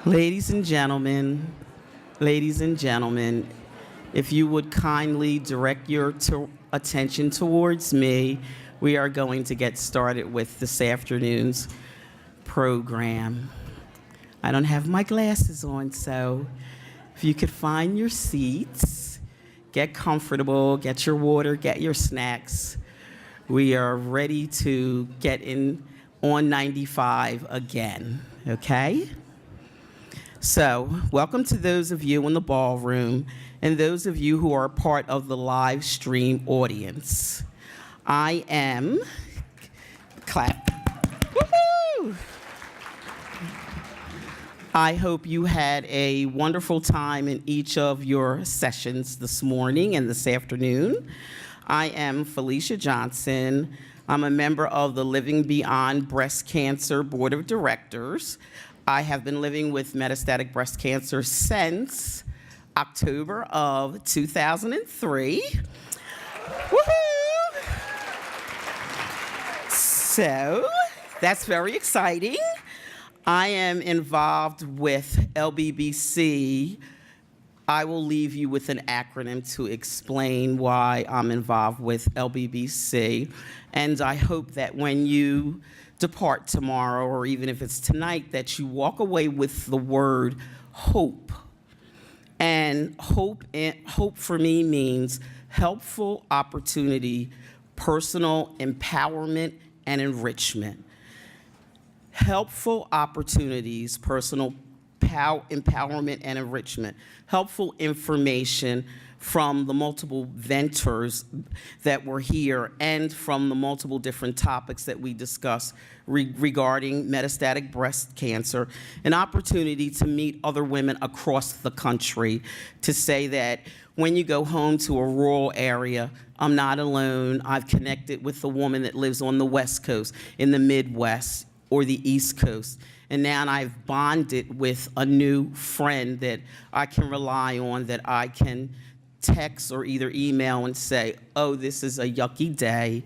Ladies and gentlemen, if you would kindly direct your attention towards me, we are going to get started with this afternoon's program. I don't have my glasses on, so if you could find your seats, get comfortable, get your water, get your snacks. We are ready to get in on 95 again, okay? So, welcome to those of you in the ballroom and those of you who are part of the live stream audience. I am, clap, woohoo! I hope you had a wonderful time in each of your sessions this morning and this afternoon. I am Felicia Johnson. I'm a member of the Living Beyond Breast Cancer Board of Directors. I have been living with metastatic breast cancer since October of 2003. Woohoo! So, that's very exciting. I am involved with LBBC. I will leave you with an acronym to explain why I'm involved with LBBC. And I hope that when you depart tomorrow, or even if it's tonight, that you walk away with the word hope. And hope for me means helpful opportunity, personal empowerment, and enrichment. Helpful opportunities, personal empowerment and enrichment. Helpful information from the multiple venters that were here and from the multiple different topics that we discussed regarding metastatic breast cancer. An opportunity to meet other women across the country, to say that when you go home to a rural area, I'm not alone. I've connected with a woman that lives on the West Coast, in the Midwest, or the East Coast. And now I've bonded with a new friend that I can rely on, that I can text or either email and say, oh, this is a yucky day.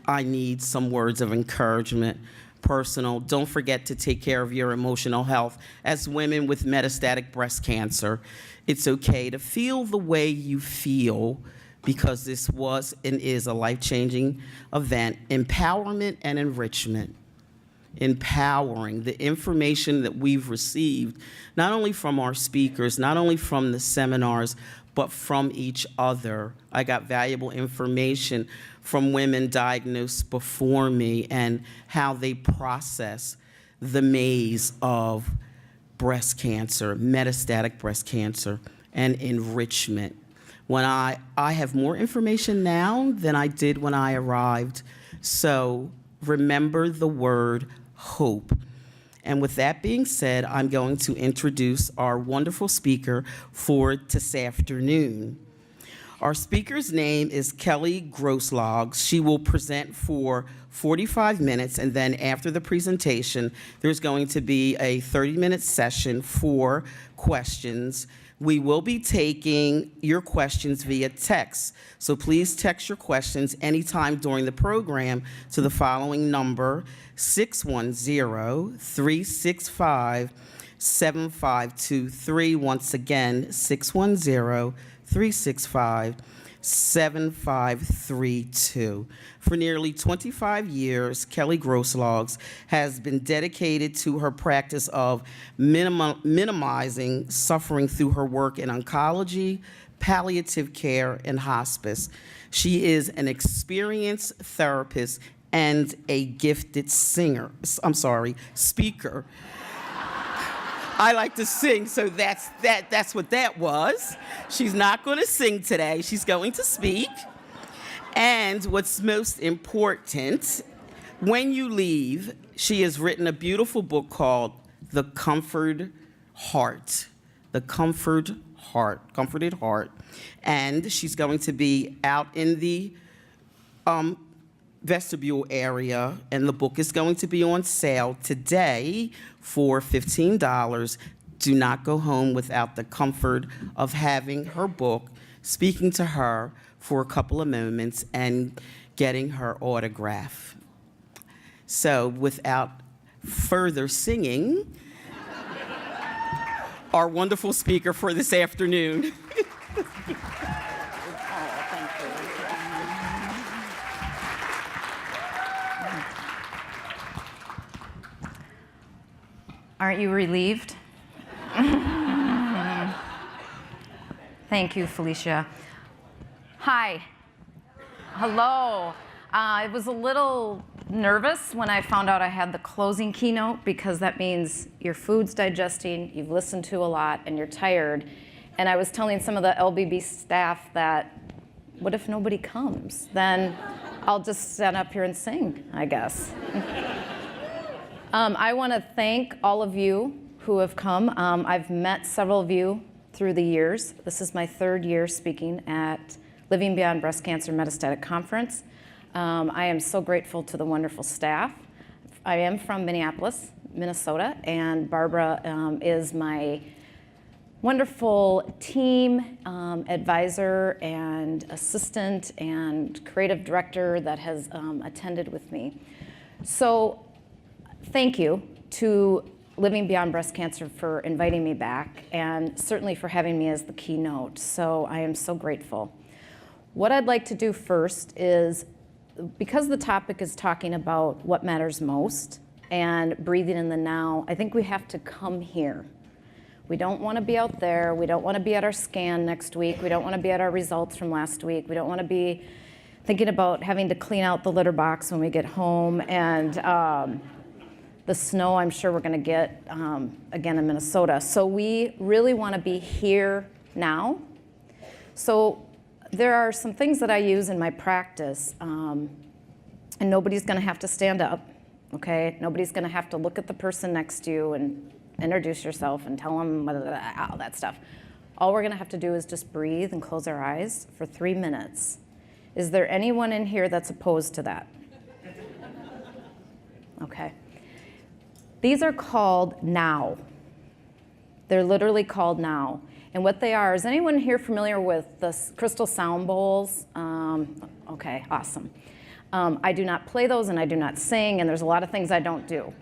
I need some words of encouragement. Personal. Don't forget to take care of your emotional health. As women with metastatic breast cancer, it's okay to feel the way you feel, because this was and is a life-changing event. Empowerment and enrichment. Empowering the information that we've received, not only from our speakers, not only from the seminars, but from each other. I got valuable information from women diagnosed before me and how they process the maze of breast cancer, metastatic breast cancer, and enrichment. When I have more information now than I did when I arrived. So remember the word hope. And with that being said, I'm going to introduce our wonderful speaker for this afternoon. Our speaker's name is Kelly Grosklags. She will present for 45 minutes, and then after the presentation, there's going to be a 30-minute session for questions. We will be taking your questions via text, so please text your questions anytime during the program to the following number, 610-365-7523. Once again, 610-365-7532. For nearly 25 years, Kelly Grosklags has been dedicated to her practice of minimizing suffering through her work in oncology, palliative care, and hospice. She is an experienced therapist and a gifted speaker. I like to sing, so that's what that was. She's not going to sing today. She's going to speak. And what's most important, when you leave, she has written a beautiful book called The Comforted Heart. The Comforted Heart. And she's going to be out in the vestibule area, and the book is going to be on sale today for $15. Do not go home without the comfort of having her book, speaking to her for a couple of moments, and getting her autograph. So without further singing, our wonderful speaker for this afternoon. Aren't you relieved? Thank you, Felicia. Hi. Hello. I was a little nervous when I found out I had the closing keynote, because that means your food's digesting, you've listened to a lot, and you're tired. And I was telling some of the LBB staff that, what if nobody comes? Then I'll just stand up here and sing, I guess. I want to thank all of you who have come. I've met several of you through the years. This is my 3rd year speaking at Living Beyond Breast Cancer Metastatic Conference. I am so grateful to the wonderful staff. I am from Minneapolis, Minnesota, and Barbara is my wonderful team advisor and assistant and creative director that has attended with me. So thank you to Living Beyond Breast Cancer for inviting me back, and certainly for having me as the keynote. So I am so grateful. What I'd like to do first is, because the topic is talking about what matters most and breathing in the now, I think we have to come here. We don't want to be out there. We don't want to be at our scan next week. We don't want to be at our results from last week. We don't want to be thinking about having to clean out the litter box when we get home, and the snow I'm sure we're going to get again in Minnesota. So we really want to be here now. So there are some things that I use in my practice, and nobody's going to have to stand up, okay? Nobody's going to have to look at the person next to you and introduce yourself and tell them all that stuff. All we're going to have to do is just breathe and close our eyes for 3 minutes. Is there anyone in here that's opposed to that? Okay. These are called now. They're literally called now. And what they are, is anyone here familiar with the crystal sound bowls? Okay, awesome. I do not play those, and I do not sing, and there's a lot of things I don't do.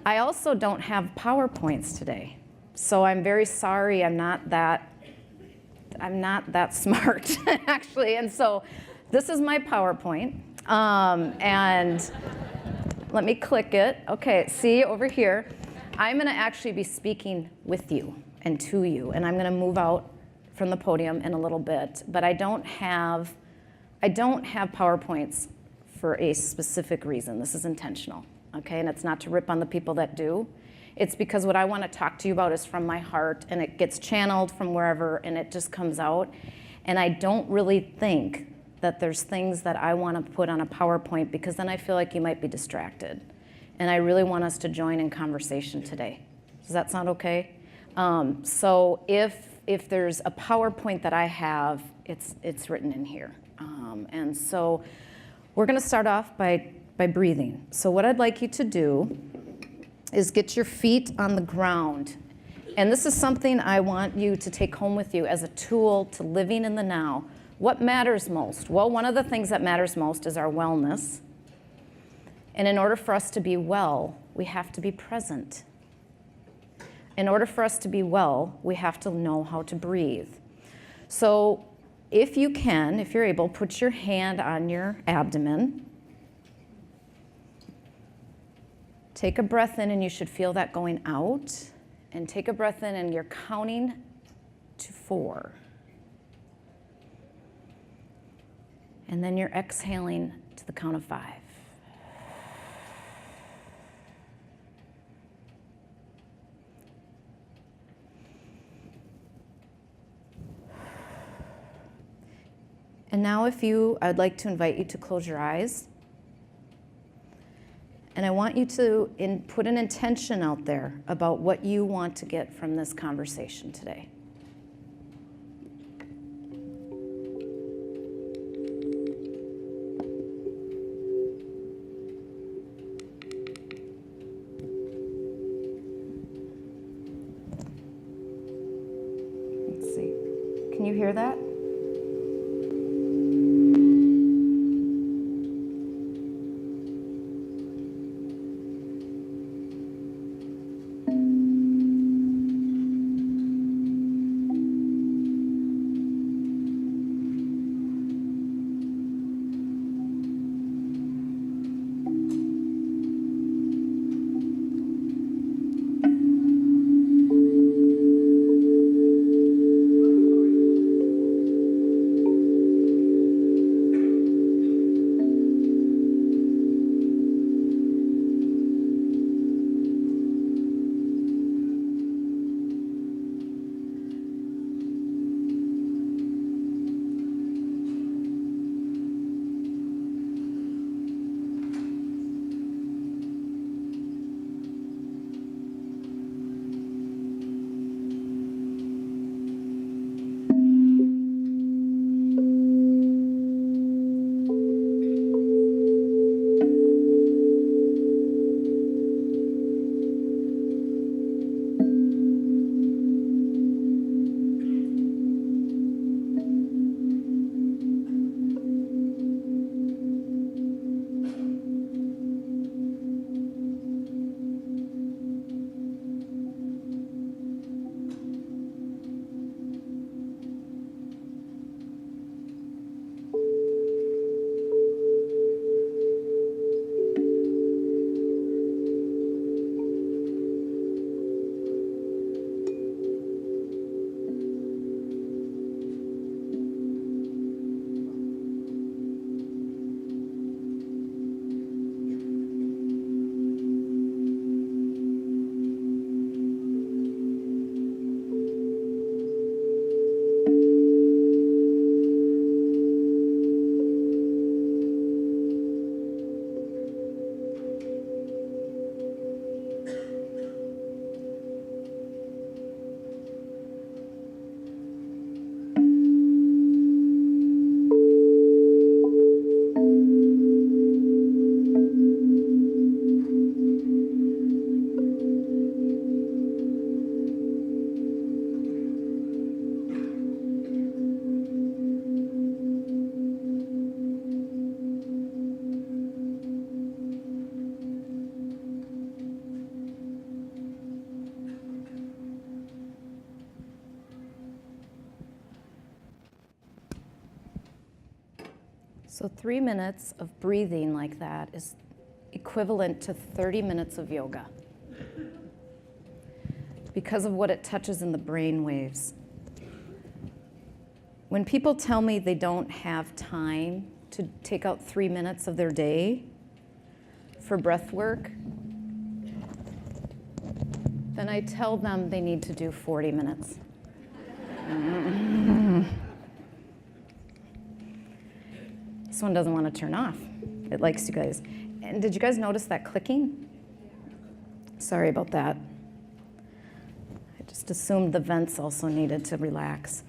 I also don't have PowerPoints today. So I'm very sorry, I'm not that smart, actually. And so this is my PowerPoint. And let me click it. Okay, see over here. I'm going to actually be speaking with you and to you, and I'm going to move out from the podium in a little bit. But I don't have PowerPoints for a specific reason. This is intentional, okay? And it's not to rip on the people that do. It's because what I want to talk to you about is from my heart, and it gets channeled from wherever, and it just comes out. And I don't really think that there's things that I want to put on a PowerPoint, because then I feel like you might be distracted. And I really want us to join in conversation today. Does that sound okay? So if there's a PowerPoint that I have, it's written in here. And so we're going to start off by breathing. So what I'd like you to do is get your feet on the ground. And this is something I want you to take home with you as a tool to living in the now. What matters most? Well, one of the things that matters most is our wellness. And in order for us to be well, we have to be present. In order for us to be well, we have to know how to breathe. So if you can, if you're able, put your hand on your abdomen. Take a breath in, and you should feel that going out. And take a breath in, and you're counting to 4. And then you're exhaling to the count of 5. And now I'd like to invite you to close your eyes. And I want you to put an intention out there about what you want to get from this conversation today. Let's see. Can you hear that? So 3 minutes of breathing like that is equivalent to 30 minutes of yoga because of what it touches in the brain waves. When people tell me they don't have time to take out 3 minutes of their day for breath work, then I tell them they need to do 40 minutes. This one doesn't want to turn off. It likes you guys. And did you guys notice that clicking? Sorry about that. I just assumed the vents also needed to relax.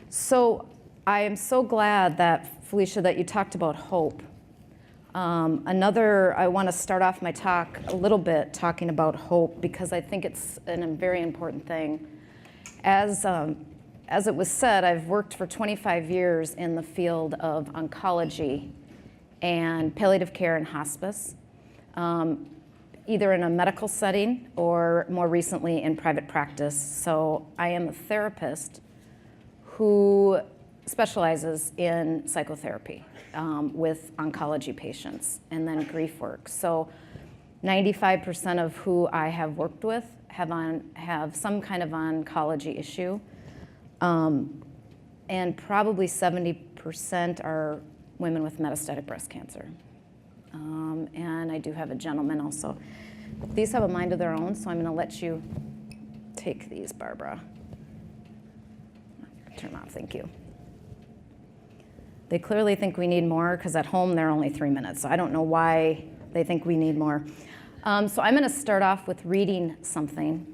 So I am so glad that, Felicia, that you talked about hope. I want to start off my talk a little bit talking about hope because I think it's a very important thing. As it was said, I've worked for 25 years in the field of oncology and palliative care and hospice, either in a medical setting or more recently in private practice. So I am a therapist who specializes in psychotherapy with oncology patients and then grief work. So 95% of who I have worked with have some kind of oncology issue. And probably 70% are women with metastatic breast cancer. And I do have a gentleman also. These have a mind of their own, so I'm going to let you take these, Barbara. Turn them off, thank you. They clearly think we need more because at home they're only 3 minutes, so I don't know why they think we need more. So I'm going to start off with reading something.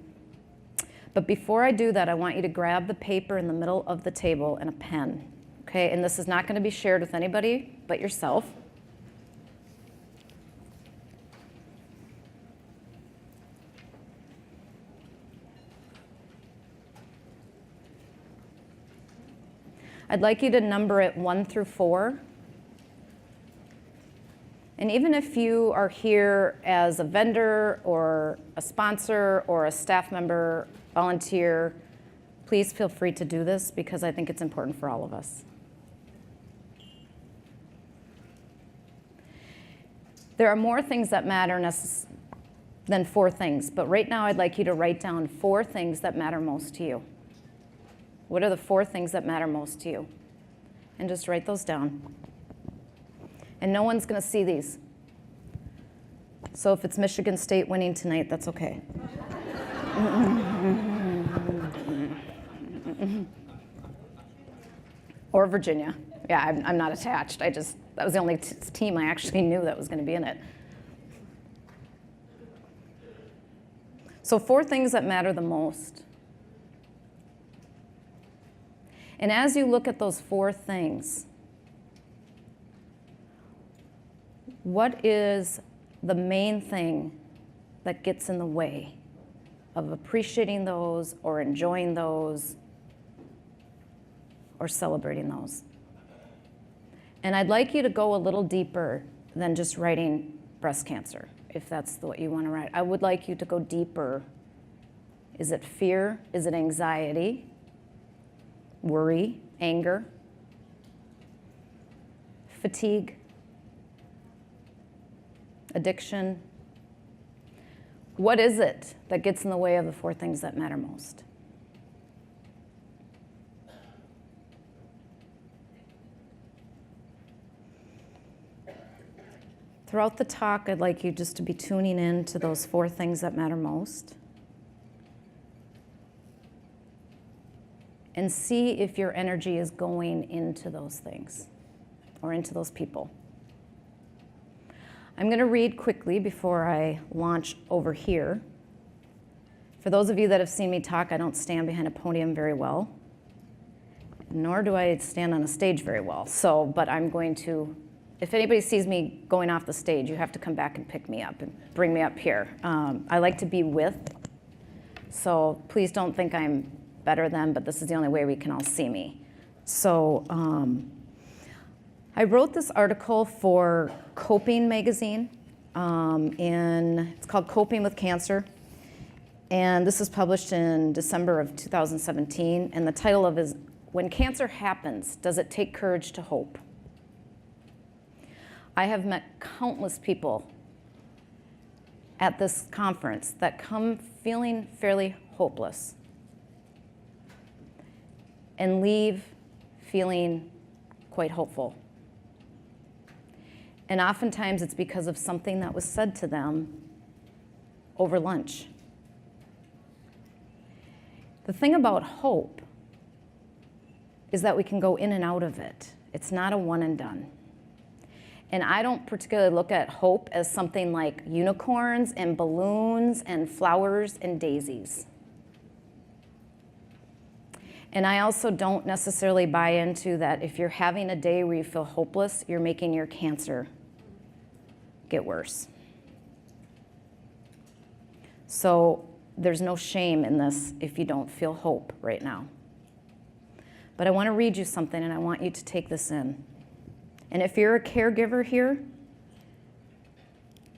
But before I do that, I want you to grab the paper in the middle of the table and a pen, okay? And this is not going to be shared with anybody but yourself. I'd like you to number it 1 through 4. And even if you are here as a vendor or a sponsor or a staff member, volunteer, please feel free to do this because I think it's important for all of us. There are more things that matter than 4 things, but right now I'd like you to write down 4 things that matter most to you. What are the 4 things that matter most to you? And just write those down. And no one's going to see these. So if it's Michigan State winning tonight, that's okay. Or Virginia. Yeah, I'm not attached. That was the only team I actually knew that was going to be in it. So 4 things that matter the most. And as you look at those 4 things, what is the main thing that gets in the way of appreciating those or enjoying those or celebrating those? And I'd like you to go a little deeper than just writing breast cancer, if that's what you want to write. I would like you to go deeper. Is it fear? Is it anxiety? Worry, anger, fatigue, addiction? What is it that gets in the way of the 4 things that matter most? Throughout the talk, I'd like you just to be tuning in to those 4 things that matter most. And see if your energy is going into those things or into those people. I'm going to read quickly before I launch over here. For those of you that have seen me talk, I don't stand behind a podium very well, nor do I stand on a stage very well. But I'm going to, if anybody sees me going off the stage, you have to come back and pick me up and bring me up here. I like to be with, so please don't think I'm better than, but this is the only way we can all see me. So I wrote this article for Coping magazine. It's called Coping with Cancer. And this was published in December of 2017. And the title of it is, When Cancer Happens, Does It Take Courage to Hope? I have met countless people at this conference that come feeling fairly hopeless and leave feeling quite hopeful. And oftentimes it's because of something that was said to them over lunch. The thing about hope is that we can go in and out of it. It's not a one and done. And I don't particularly look at hope as something like unicorns and balloons and flowers and daisies. And I also don't necessarily buy into that if you're having a day where you feel hopeless, you're making your cancer get worse. So there's no shame in this if you don't feel hope right now. But I want to read you something, and I want you to take this in. And if you're a caregiver here,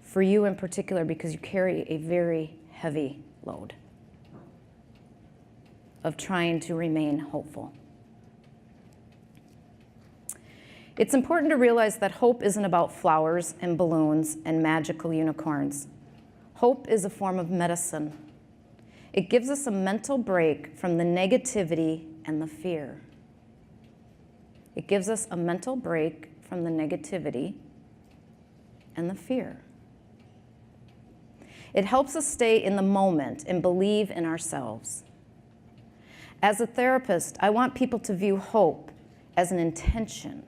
for you in particular, because you carry a very heavy load of trying to remain hopeful. It's important to realize that hope isn't about flowers and balloons and magical unicorns. Hope is a form of medicine. It gives us a mental break from the negativity and the fear. It gives us a mental break from the negativity and the fear. It helps us stay in the moment and believe in ourselves. As a therapist, I want people to view hope as an intention,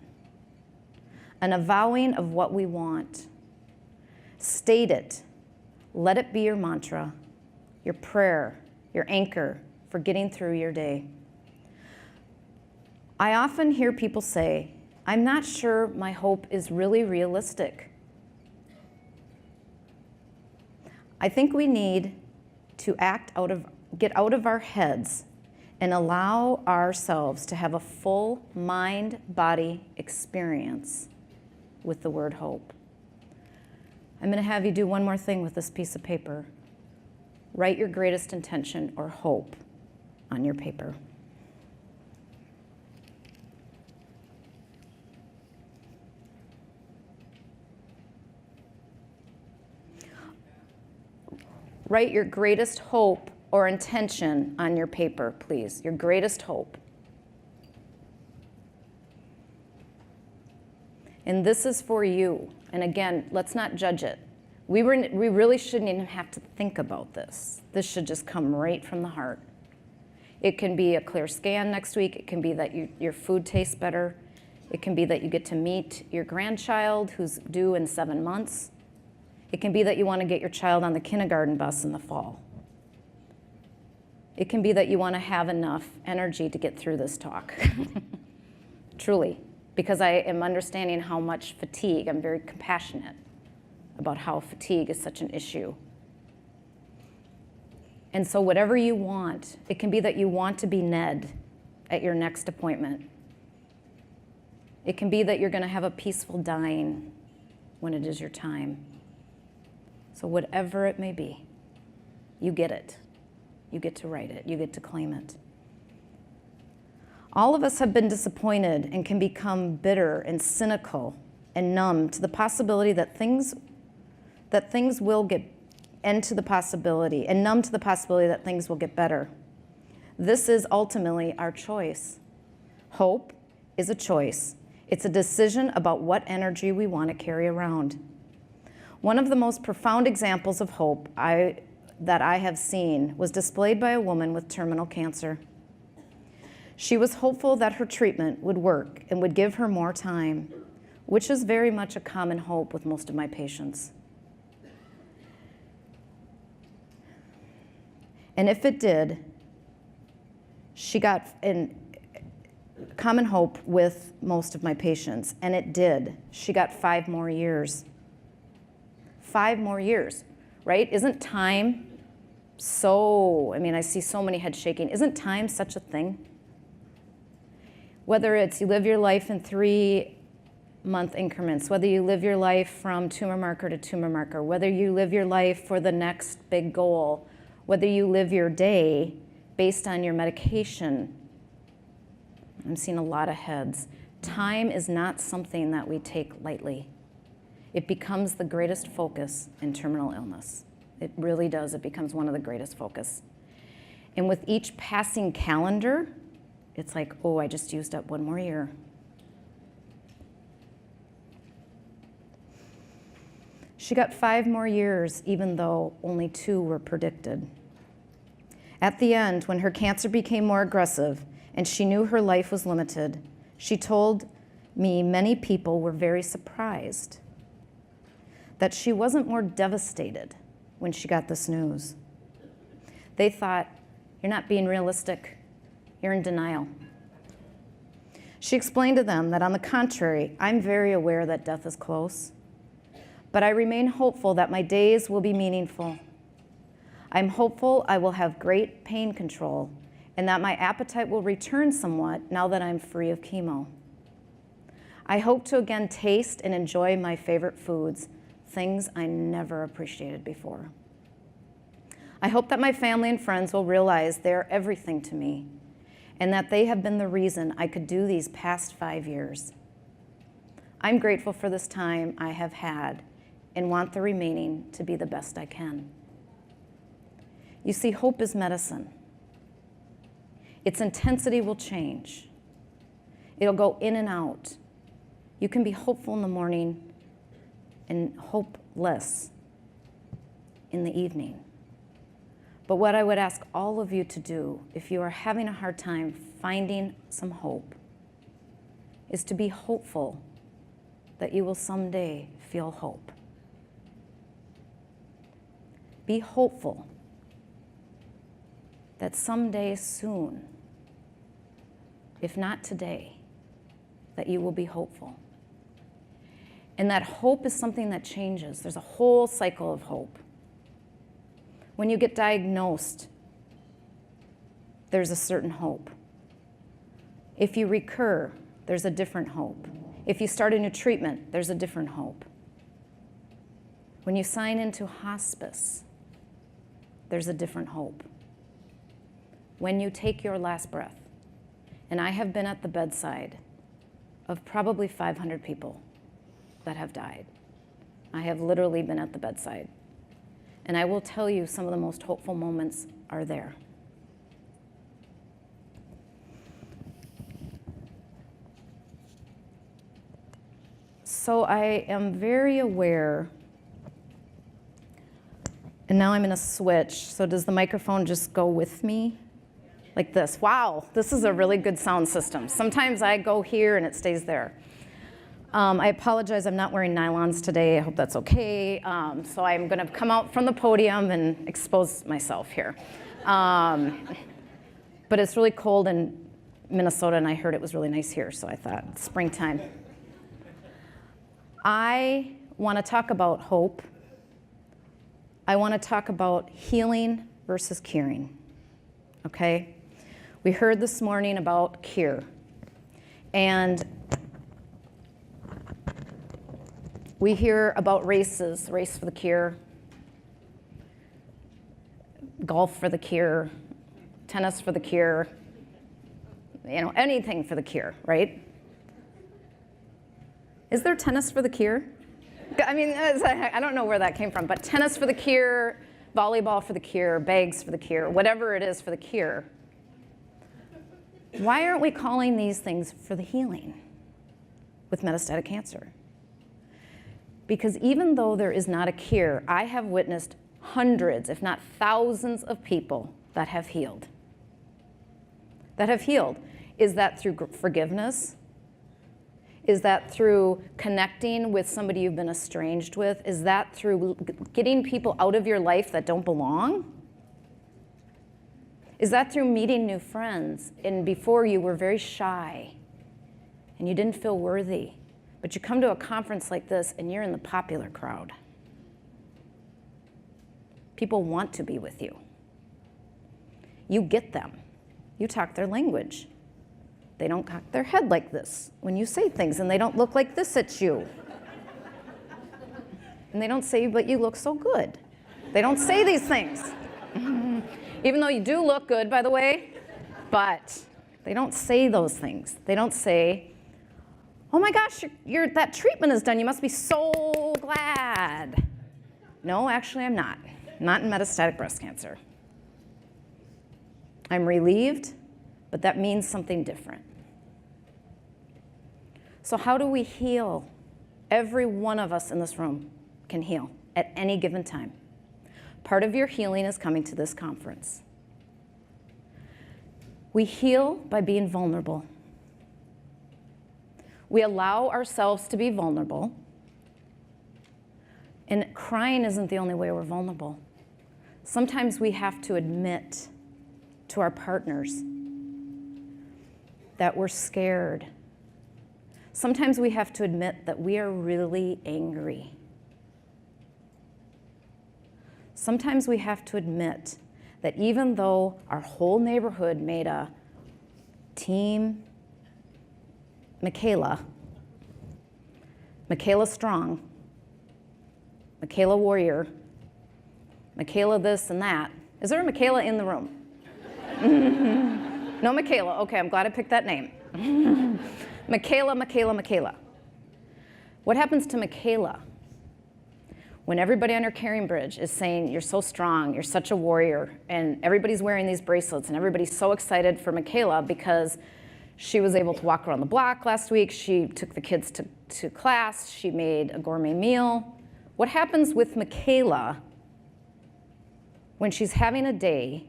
an avowing of what we want. State it. Let it be your mantra, your prayer, your anchor for getting through your day. I often hear people say, I'm not sure my hope is really realistic. I think we need to get out of our heads and allow ourselves to have a full mind-body experience with the word hope. I'm going to have you do one more thing with this piece of paper. Write your greatest intention or hope on your paper. Write your greatest hope or intention on your paper, please. Your greatest hope. And this is for you. And again, let's not judge it. We really shouldn't even have to think about this. This should just come right from the heart. It can be a clear scan next week. It can be that your food tastes better. It can be that you get to meet your grandchild who's due in 7 months. It can be that you want to get your child on the kindergarten bus in the fall. It can be that you want to have enough energy to get through this talk. Truly, because I am understanding how much fatigue, I'm very compassionate about how fatigue is such an issue. And so whatever you want, it can be that you want to be Ned at your next appointment. It can be that you're going to have a peaceful dying when it is your time. So whatever it may be, you get it. You get to write it. You get to claim it. All of us have been disappointed and can become bitter and cynical and numb to the possibility that things will get, and to the possibility, and numb to the possibility that things will get better. This is ultimately our choice. Hope is a choice. It's a decision about what energy we want to carry around. One of the most profound examples of hope that I have seen was displayed by a woman with terminal cancer. She was hopeful that her treatment would work and would give her more time, which is very much a common hope with most of my patients. And if it did, she got in common hope with most of my patients, and it did. She got 5 more years. 5 more years, right? Isn't time I see so many heads shaking. Isn't time such a thing? Whether it's you live your life in 3-month increments, whether you live your life from tumor marker to tumor marker, whether you live your life for the next big goal, whether you live your day based on your medication. I'm seeing a lot of heads. Time is not something that we take lightly. it becomes the greatest focus in terminal illness. It really does. It becomes one of the greatest focus. And with each passing calendar, it's like, oh, I just used up one more year. She got 5 more years, even though only 2 were predicted. At the end, when her cancer became more aggressive and she knew her life was limited, she told me many people were very surprised that she wasn't more devastated when she got this news. They thought, you're not being realistic, you're in denial. She explained to them that on the contrary, I'm very aware that death is close, but I remain hopeful that my days will be meaningful. I'm hopeful I will have great pain control and that my appetite will return somewhat now that I'm free of chemo. I hope to again taste and enjoy my favorite foods, things I never appreciated before. I hope that my family and friends will realize they're everything to me and that they have been the reason I could do these past 5 years. I'm grateful for this time I have had and want the remaining to be the best I can. You see, hope is medicine. Its intensity will change. It'll go in and out. You can be hopeful in the morning and hopeless in the evening. But what I would ask all of you to do, if you are having a hard time finding some hope, is to be hopeful that you will someday feel hope. Be hopeful that someday soon, if not today, that you will be hopeful. And that hope is something that changes. There's a whole cycle of hope. When you get diagnosed, there's a certain hope. If you recur, there's a different hope. If you start a new treatment, there's a different hope. When you sign into hospice, there's a different hope. When you take your last breath, and I have been at the bedside of probably 500 people that have died. I have literally been at the bedside. And I will tell you, some of the most hopeful moments are there. So I am very aware, and now I'm going to switch. So does the microphone just go with me? Like this. Wow, this is a really good sound system. Sometimes I go here and it stays there. I apologize, I'm not wearing nylons today. I hope that's okay. So I'm going to come out from the podium and expose myself here. But it's really cold in Minnesota, and I heard it was really nice here, so I thought it's springtime. I want to talk about hope. I want to talk about healing versus curing. Okay? We heard this morning about cure. And we hear about races, race for the cure, golf for the cure, tennis for the cure, anything for the cure, right? Is there tennis for the cure? I mean, I don't know where that came from, but tennis for the cure, volleyball for the cure, bags for the cure, whatever it is for the cure. Why aren't we calling these things for the healing with metastatic cancer? Because even though there is not a cure, I have witnessed hundreds, if not thousands of people that have healed. That have healed. Is that through forgiveness? Is that through connecting with somebody you've been estranged with? Is that through getting people out of your life that don't belong? Is that through meeting new friends and before you were very shy and you didn't feel worthy, but you come to a conference like this and you're in the popular crowd? People want to be with you. You get them. You talk their language. They don't cock their head like this when you say things, and they don't look like this at you. And they don't say, but you look so good. They don't say these things. Even though you do look good, by the way, but they don't say those things. They don't say, oh my gosh, that treatment is done. You must be so glad glad. No, actually, I'm not. Not in metastatic breast cancer. I'm relieved, but that means something different. So how do we heal? Every one of us in this room can heal at any given time. Part of your healing is coming to this conference. We heal by being vulnerable. We allow ourselves to be vulnerable. And crying isn't the only way we're vulnerable. Sometimes we have to admit to our partners that we're scared. Sometimes we have to admit that we are really angry. Sometimes we have to admit that even though our whole neighborhood made a team Michaela strong, Michaela warrior, Michaela this and that. Is there a Michaela in the room? No Michaela. Okay, I'm glad I picked that name. Michaela. What happens to Michaela when everybody on her carrying bridge is saying, you're so strong, you're such a warrior, and everybody's wearing these bracelets, and everybody's so excited for Michaela because she was able to walk around the block last week, she took the kids to class, she made a gourmet meal. What happens with Michaela when she's having a day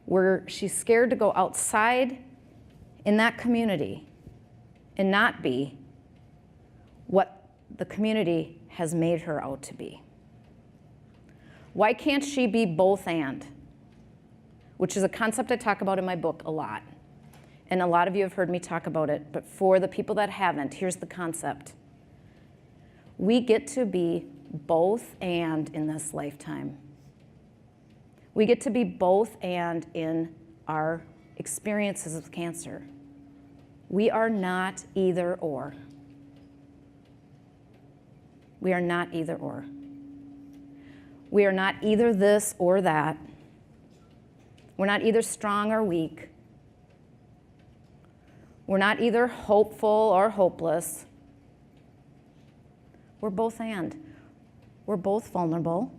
where she's scared to go outside in that community and not be what the community has made her out to be? Why can't she be both and? Which is a concept I talk about in my book a lot. And a lot of you have heard me talk about it, but for the people that haven't, here's the concept. We get to be both and in this lifetime. We get to be both and in our experiences with cancer. We are not either or. We are not either or. We are not either this or that. We're not either strong or weak. We're not either hopeful or hopeless. We're both and. We're both vulnerable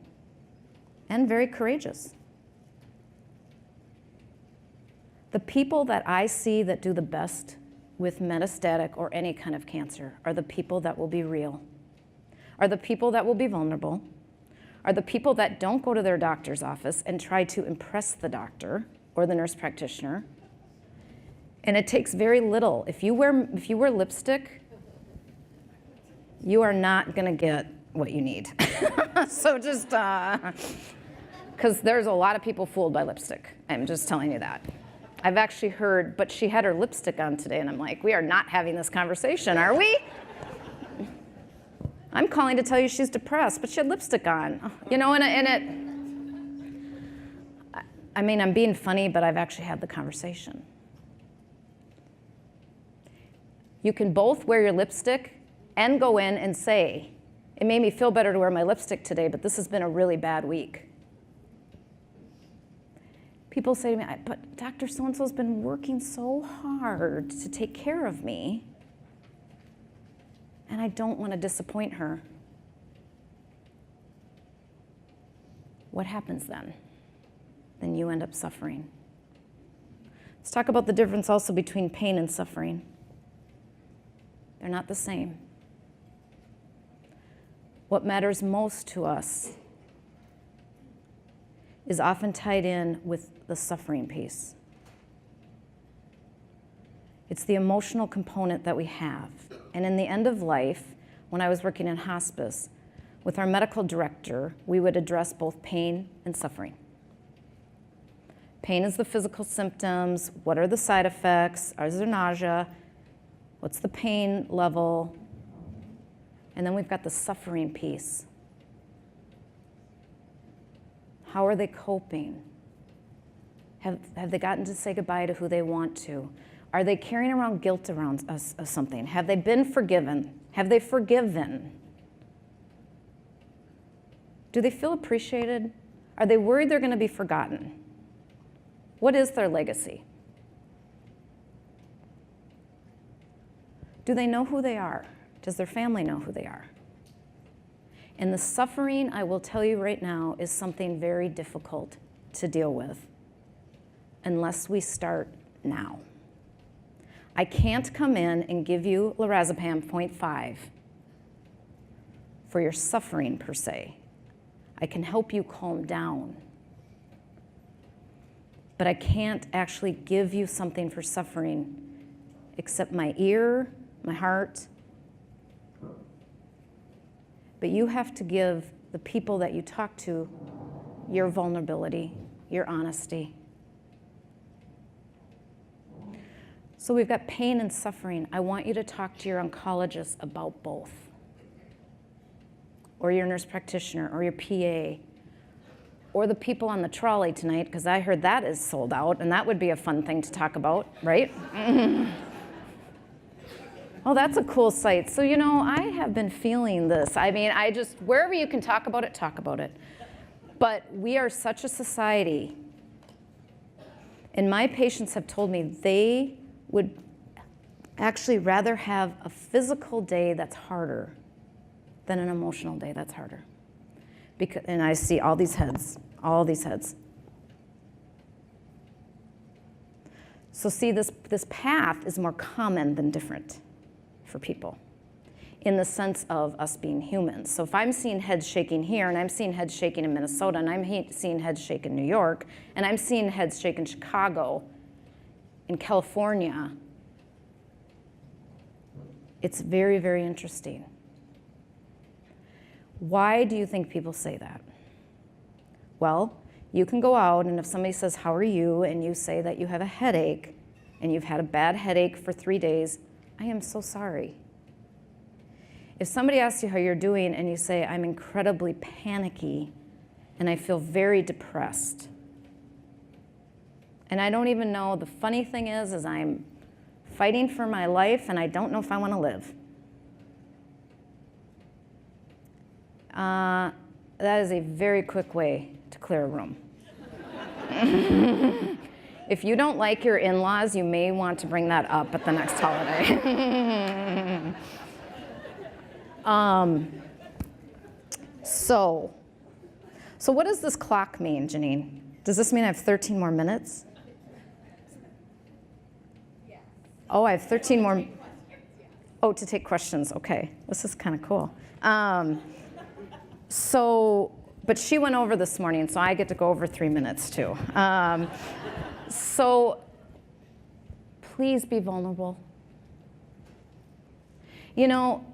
and very courageous. The people that I see that do the best with metastatic or any kind of cancer are the people that will be real, are the people that will be vulnerable, are the people that don't go to their doctor's office and try to impress the doctor or the nurse practitioner. And it takes very little. If you wear lipstick, you are not gonna get what you need. So just, because there's a lot of people fooled by lipstick. I'm just telling you that. I've actually heard, but she had her lipstick on today, and I'm like, we are not having this conversation, are we? I'm calling to tell you she's depressed, but she had lipstick on. You know, I mean, I'm being funny, but I've actually had the conversation. You can both wear your lipstick and go in and say, it made me feel better to wear my lipstick today, but this has been a really bad week. People say to me, but Dr. So-and-so's been working so hard to take care of me, and I don't want to disappoint her. What happens then? Then you end up suffering. Let's talk about the difference also between pain and suffering. They're not the same. What matters most to us is often tied in with the suffering piece. It's the emotional component that we have. And in the end of life, when I was working in hospice, with our medical director, we would address both pain and suffering. Pain is the physical symptoms. What are the side effects? Is there nausea? What's the pain level? And then we've got the suffering piece. How are they coping? Have they gotten to say goodbye to who they want to? Are they carrying around guilt around something? Have they been forgiven? Have they forgiven? Do they feel appreciated? Are they worried they're going to be forgotten? What is their legacy? Do they know who they are? Does their family know who they are? And the suffering, I will tell you right now, is something very difficult to deal with unless we start now. I can't come in and give you lorazepam 0.5 for your suffering per se. I can help you calm down. But I can't actually give you something for suffering except my ear, my heart. But you have to give the people that you talk to your vulnerability, your honesty. So we've got pain and suffering. I want you to talk to your oncologist about both, or your nurse practitioner, or your PA, or the people on the trolley tonight, because I heard that is sold out, and that would be a fun thing to talk about, right? Oh, that's a cool site. So, you know, I have been feeling this. I mean, wherever you can talk about it, talk about it. But we are such a society, and my patients have told me they would actually rather have a physical day that's harder than an emotional day that's harder. And I see all these heads, all these heads. So see, this path is more common than different for people in the sense of us being humans. So if I'm seeing heads shaking here, and I'm seeing heads shaking in Minnesota, and I'm seeing heads shake in New York, and I'm seeing heads shake in Chicago, in California, it's very, very interesting. Why do you think people say that? Well, you can go out, and if somebody says, "How are you?" and you say that you have a headache, and you've had a bad headache for 3 days, I am so sorry. If somebody asks you how you're doing, and you say, "I'm incredibly panicky, and I feel very depressed," and I don't even know, the funny thing is I'm fighting for my life, and I don't know if I want to live. That is a very quick way to clear a room. If you don't like your in-laws, you may want to bring that up at the next holiday. So what does this clock mean, Janine? Does this mean I have 13 more minutes? Oh, I have 13 more. Oh, to take questions. Okay, this is kind of cool. But she went over this morning, so I get to go over 3 minutes too. So please be vulnerable. You know,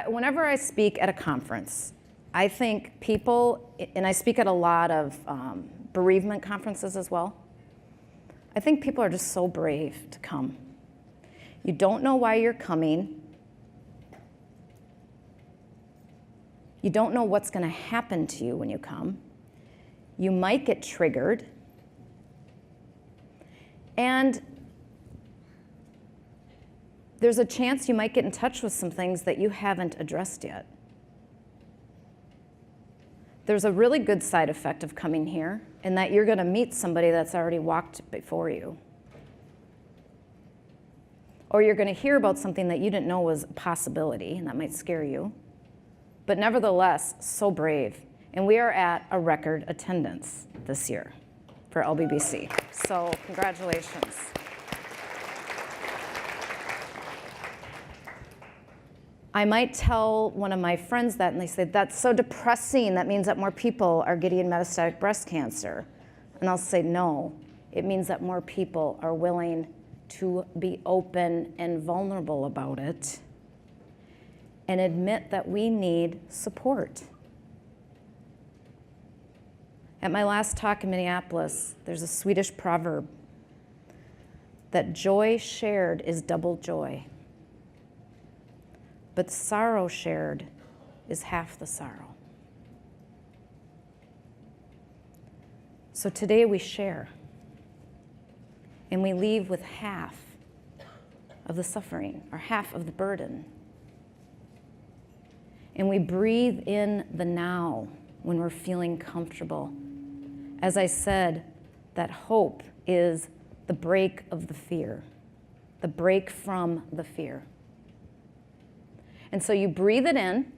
whenever I speak at a conference, I think people, and I speak at a lot of bereavement conferences as well, I think people are just so brave to come. You don't know why you're coming. You don't know what's going to happen to you when you come. You might get triggered. And there's a chance you might get in touch with some things that you haven't addressed yet. There's a really good side effect of coming here, in that you're going to meet somebody that's already walked before you. Or you're going to hear about something that you didn't know was a possibility, and that might scare you. But nevertheless, so brave. And we are at a record attendance this year for LBBC. So congratulations. I might tell one of my friends that, and they say, "That's so depressing. That means that more people are getting metastatic breast cancer." And I'll say, no, it means that more people are willing to be open and vulnerable about it and admit that we need support. At my last talk in Minneapolis, there's a Swedish proverb that joy shared is double joy, but sorrow shared is half the sorrow. So today we share, and we leave with half of the suffering, or half of the burden. And we breathe in the now when we're feeling comfortable. As I said, that hope is the break of the fear, the break from the fear. And so you breathe it in,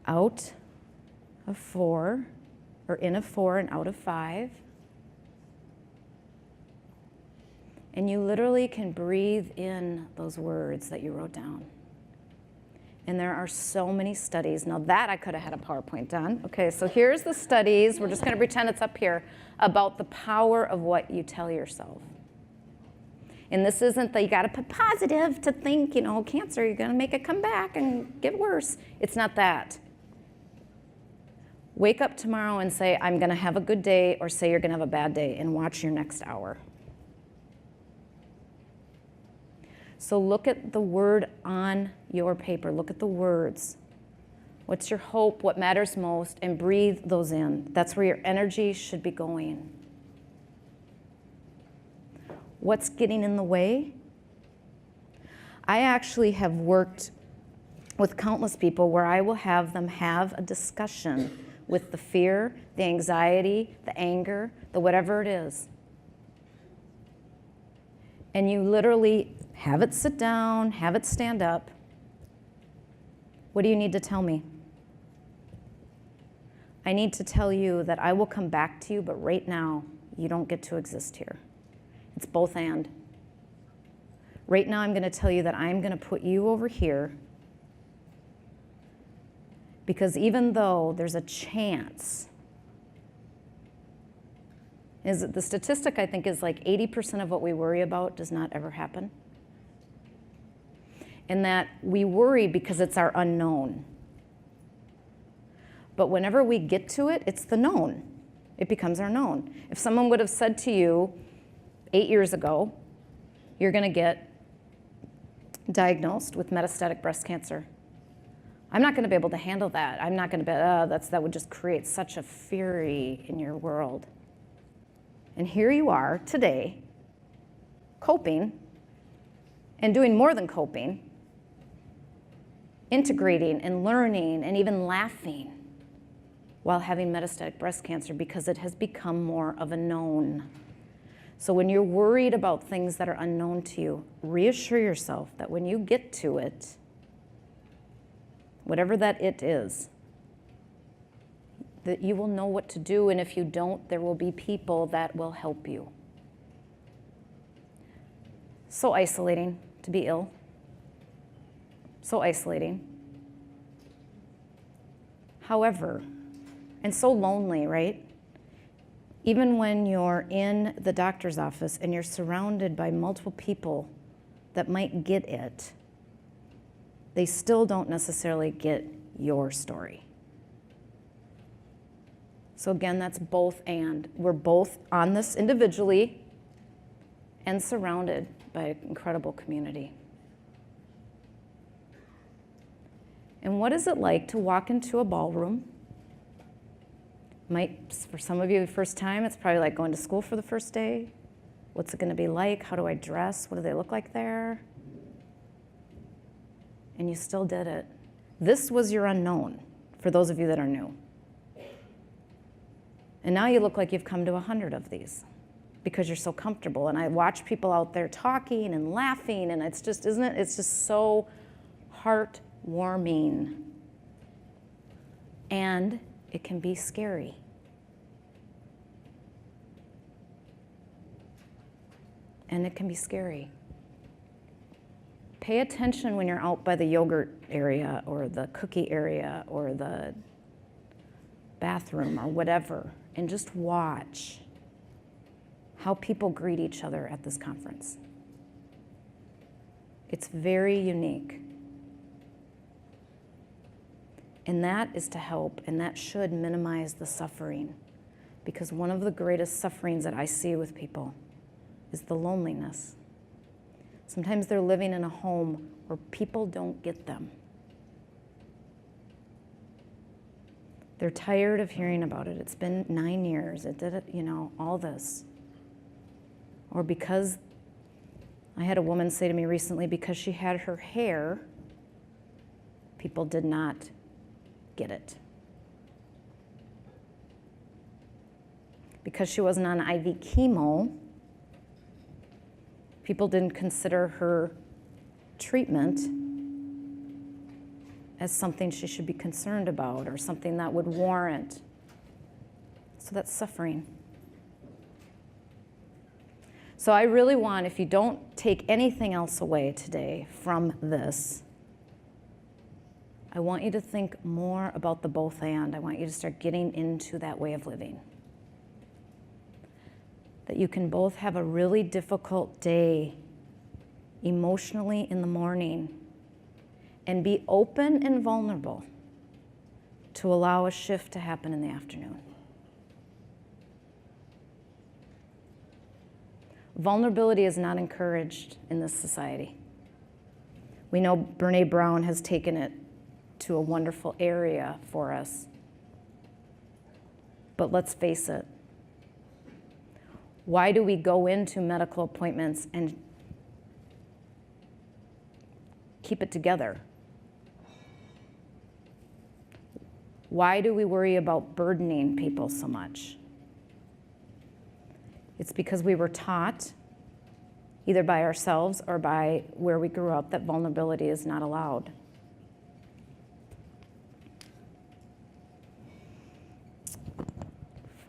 out of 4, or in of 4 and out of 5. And you literally can breathe in those words that you wrote down. And there are so many studies. Now that I could have had a PowerPoint done. Okay, so here's the studies. We're just going to pretend it's up here about the power of what you tell yourself. And this isn't that you got to put positive to think, cancer, you're going to make it come back and get worse. It's not that. Wake up tomorrow and say, I'm going to have a good day, or say you're going to have a bad day, and watch your next hour. So look at the word on your paper. Look at the words. What's your hope? What matters most? And breathe those in. That's where your energy should be going. What's getting in the way? I actually have worked with countless people where I will have them have a discussion with the fear, the anxiety, the anger, the whatever it is. And you literally have it sit down, have it stand up. What do you need to tell me? I need to tell you that I will come back to you, but right now, you don't get to exist here. It's both and. Right now, I'm going to tell you that I'm going to put you over here, because even though there's a chance, the statistic I think is like 80% of what we worry about does not ever happen. And that we worry because it's our unknown. But whenever we get to it, it's the known. It becomes our known. If someone would have said to you 8 years ago, you're going to get diagnosed with metastatic breast cancer, I'm not going to be able to handle that. I'm not going to be, that would just create such a fury in your world. And here you are today, coping, and doing more than coping, integrating and learning and even laughing while having metastatic breast cancer, because it has become more of a known. So when you're worried about things that are unknown to you, reassure yourself that when you get to it, whatever that it is, that you will know what to do, and if you don't, there will be people that will help you. So isolating to be ill. So isolating. However, and so lonely, right? Even when you're in the doctor's office and you're surrounded by multiple people that might get it, they still don't necessarily get your story. So again, that's both and. We're both on this individually and surrounded by an incredible community. And what is it like to walk into a ballroom? For some of you, the first time, it's probably like going to school for the first day. What's it going to be like? How do I dress? What do they look like there? And you still did it. This was your unknown, for those of you that are new. And now you look like you've come to 100 of these because you're so comfortable. And I watch people out there talking and laughing, and it's just, isn't it? It's just so heartwarming. And it can be scary. And it can be scary. Pay attention when you're out by the yogurt area or the cookie area or the bathroom or whatever, and just watch how people greet each other at this conference. It's very unique. And that is to help, and that should minimize the suffering. Because one of the greatest sufferings that I see with people is the loneliness. Sometimes they're living in a home where people don't get them. They're tired of hearing about it. It's been 9 years. It did it, all this. Or because, I had a woman say to me recently, because she had her hair, people did not get it. Because she wasn't on IV chemo, people didn't consider her treatment as something she should be concerned about or something that would warrant. So that's suffering. So I really want, if you don't take anything else away today from this, I want you to think more about the both and. I want you to start getting into that way of living. That you can both have a really difficult day emotionally in the morning and be open and vulnerable to allow a shift to happen in the afternoon. Vulnerability is not encouraged in this society. We know Brené Brown has taken it to a wonderful area for us. But let's face it. Why do we go into medical appointments and keep it together? Why do we worry about burdening people so much? It's because we were taught, either by ourselves or by where we grew up, that vulnerability is not allowed.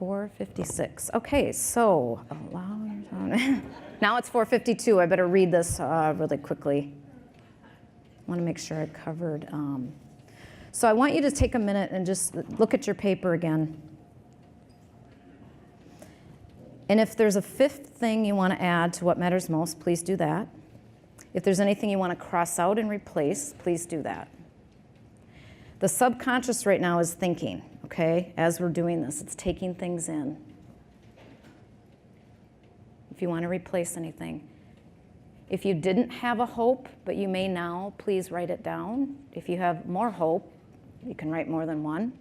$4:56. Okay, so allow your now it's 4:52. I better read this really quickly. I want to make sure I covered. So I want you to take a minute and just look at your paper again. And if there's a fifth thing you want to add to what matters most, please do that. If there's anything you want to cross out and replace, please do that. The subconscious right now is thinking, okay, as we're doing this, it's taking things in. If you want to replace anything. If you didn't have a hope, but you may now, please write it down. If you have more hope, you can write more than one.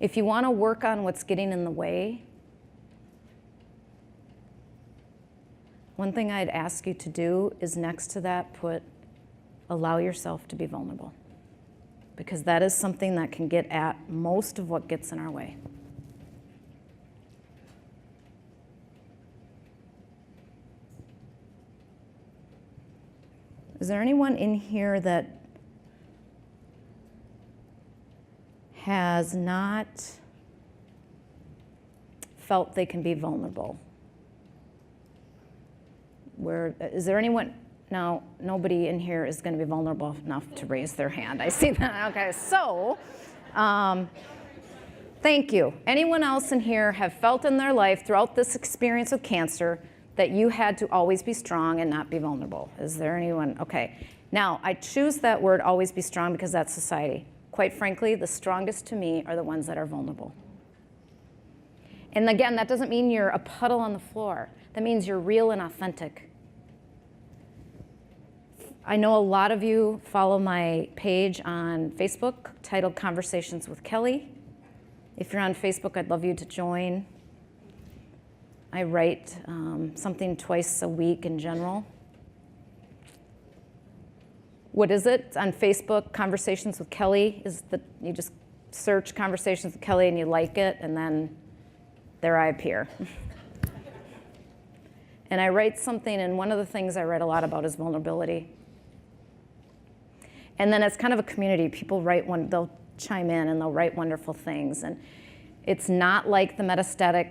If you want to work on what's getting in the way, one thing I'd ask you to do is next to that put, allow yourself to be vulnerable. Because that is something that can get at most of what gets in our way. Is there anyone in here that has not felt they can be vulnerable? Is there anyone? No, nobody in here is going to be vulnerable enough to raise their hand. I see that. Okay, so thank you. Anyone else in here have felt in their life throughout this experience of cancer that you had to always be strong and not be vulnerable? Is there anyone? Okay. Now, I choose that word, always be strong, because that's society. Quite frankly, the strongest to me are the ones that are vulnerable. And again, that doesn't mean you're a puddle on the floor. That means you're real and authentic. I know a lot of you follow my page on Facebook titled Conversations with Kelly. If you're on Facebook, I'd love you to join. I write something twice a week in general. What is it? On Facebook, Conversations with Kelly is that you just search Conversations with Kelly and you like it, and then there I appear. And I write something, and one of the things I write a lot about is vulnerability. And then it's kind of a community. People write they'll chime in and they'll write wonderful things. And it's not like the Metastatic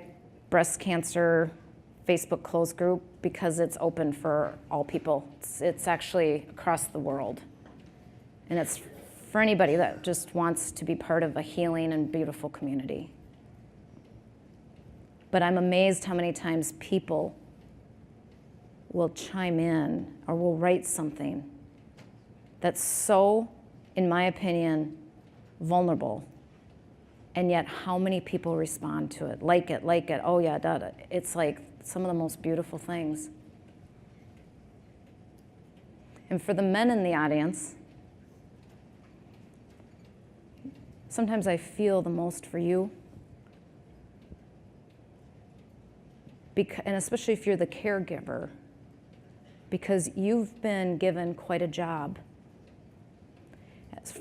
Breast Cancer Facebook closed group, because it's open for all people. It's actually across the world. And it's for anybody that just wants to be part of a healing and beautiful community. But I'm amazed how many times people will chime in or will write something that's so, in my opinion, vulnerable. And yet how many people respond to it, like it, oh yeah, da. It's like some of the most beautiful things. And for the men in the audience, sometimes I feel the most for you. And especially if you're the caregiver, because you've been given quite a job.